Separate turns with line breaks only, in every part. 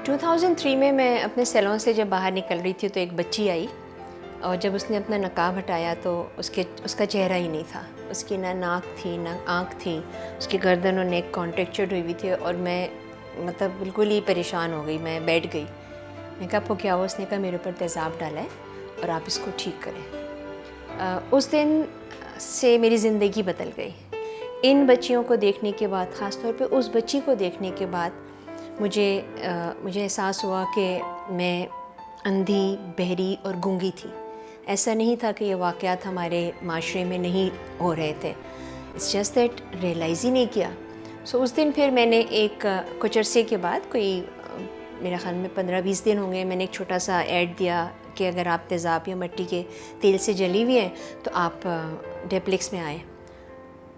2003 में मैं अपने सैलून से जब बाहर निकल रही थी तो एक बच्ची आई और जब उसने अपना नकाब हटाया तो उसका चेहरा ही नहीं था। उसकी ना नाक थी ना आँख थी, उसकी गर्दन और नेक कॉन्ट्रैक्चर्ड हुई हुई थी और मैं मतलब बिल्कुल ही परेशान हो गई। मैं बैठ गई। मैंने कहा आपको क्या हुआ? उसने कहा मेरे ऊपर तेज़ाब डाला है और आप इसको ठीक करें। उस दिन से मेरी ज़िंदगी बदल गई। इन बच्चियों को देखने के बाद, ख़ास तौर पे उस बच्ची को देखने के बाद मुझे एहसास हुआ कि मैं अंधी, बहरी और गूंगी थी। ऐसा नहीं था कि ये वाक़यात हमारे माशरे में नहीं हो रहे थे। इट्स जस्ट दैट रियलाइज़ ही नहीं किया। सो उस दिन फिर मैंने कुछ अरसे के बाद, मेरा ख़्याल में 15-20 दिन होंगे, मैंने एक छोटा सा ऐड दिया कि अगर आप तेज़ाब या मिट्टी के तेल से जली हुई हैं तो आप डेप्लेक्स में आएँ।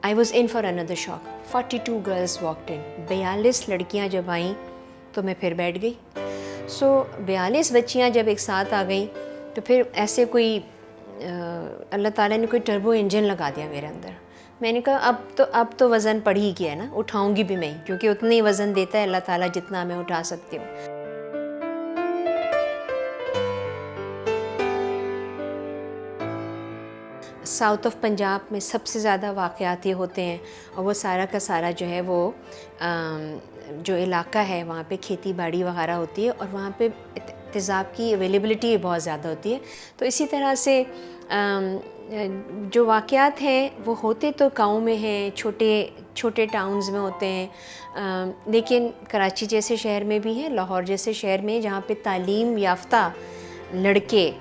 I was in for another shock. 42 girls walked in. 42 लड़कियाँ जब आईं तो मैं फिर बैठ गई। 42 बच्चियाँ जब एक साथ आ गई तो फिर ऐसे अल्लाह ताला ने कोई टर्बो इंजन लगा दिया मेरे अंदर। मैंने कहा अब तो वज़न पड़ ही गया ना, उठाऊंगी भी मैं, क्योंकि उतना ही वज़न देता है अल्लाह ताला जितना मैं उठा सकती हूँ। साउथ ऑफ पंजाब में सबसे ज़्यादा वाक़यात ये होते हैं और वो सारा का सारा जो है वो जो इलाका है वहाँ पे खेती बाड़ी वगैरह होती है और वहाँ पे तेज़ाब की अवेलेबिलिटी बहुत ज़्यादा होती है। तो इसी तरह से जो वाक़यात हैं वो होते तो गाँव में हैं, छोटे टाउन्स में होते हैं, लेकिन कराची जैसे शहर में भी हैं, लाहौर जैसे शहर में, जहाँ पे तालीम याफ्ता लड़के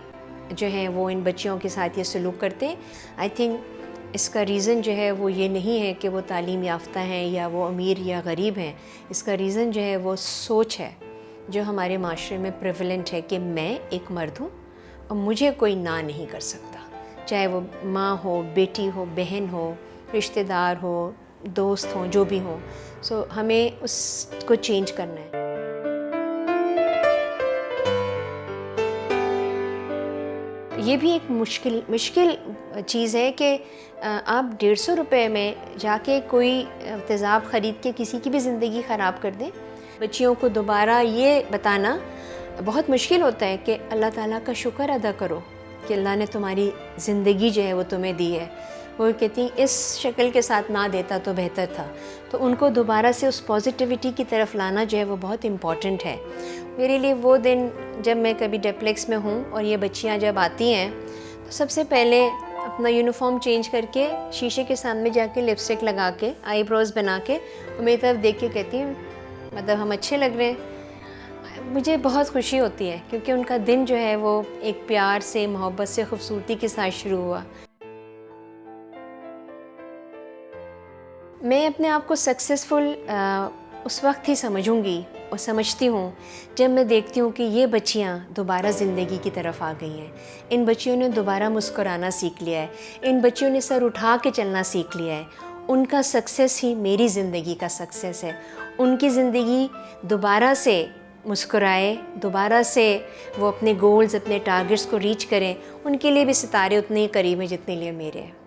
जो हैं वो इन बच्चियों के साथ ये सलूक करते हैं। आई थिंक इसका रीज़न जो है वो ये नहीं है कि वो तालीम याफ्ता हैं या वो अमीर या गरीब हैं। इसका रीज़न जो है वो सोच है जो हमारे माशरे में प्रेवलेंट है कि मैं एक मर्द हूँ और मुझे कोई ना नहीं कर सकता, चाहे वो माँ हो, बेटी हो, बहन हो, रिश्तेदार हो, दोस्त हो, जो भी हो। सो हमें उसको चेंज करना है। ये भी एक मुश्किल चीज़ है कि आप 150 रुपये में जाके कोई तेज़ाब ख़रीद के किसी की भी ज़िंदगी ख़राब कर दें। बच्चियों को दोबारा ये बताना बहुत मुश्किल होता है कि अल्लाह ताला का शुक्र अदा करो कि अल्लाह ने तुम्हारी ज़िंदगी जो है वो तुम्हें दी है। वो कहती हैं इस शक्ल के साथ ना देता तो बेहतर था। तो उनको दोबारा से उस पॉजिटिविटी की तरफ लाना जो है वो बहुत इम्पॉर्टेंट है। मेरे लिए वो दिन जब मैं कभी डेप्लेक्स में हूँ और ये बच्चियाँ जब आती हैं तो सबसे पहले अपना यूनिफॉर्म चेंज करके शीशे के सामने जाके लिपस्टिक लगा के आईब्रोज़ बना के और मेरी तरफ देख के कहती हैं मतलब हम अच्छे लग रहे हैं। मुझे बहुत खुशी होती है क्योंकि उनका दिन जो है वो एक प्यार से, मोहब्बत से, खूबसूरती के साथ शुरू हुआ। मैं अपने आप को सक्सेसफुल उस वक्त ही समझूंगी और समझती हूँ जब मैं देखती हूँ कि ये बच्चियाँ दोबारा ज़िंदगी की तरफ आ गई हैं। इन बच्चियों ने दोबारा मुस्कुराना सीख लिया है, इन बच्चियों ने सर उठा के चलना सीख लिया है। उनका सक्सेस ही मेरी ज़िंदगी का सक्सेस है। उनकी ज़िंदगी दोबारा से मुस्कुराए, दोबारा से वो अपने गोल्स, अपने टारगेट्स को रीच करें। उनके लिए भी सितारे उतने ही करीब हैं जितने लिए मेरे हैं।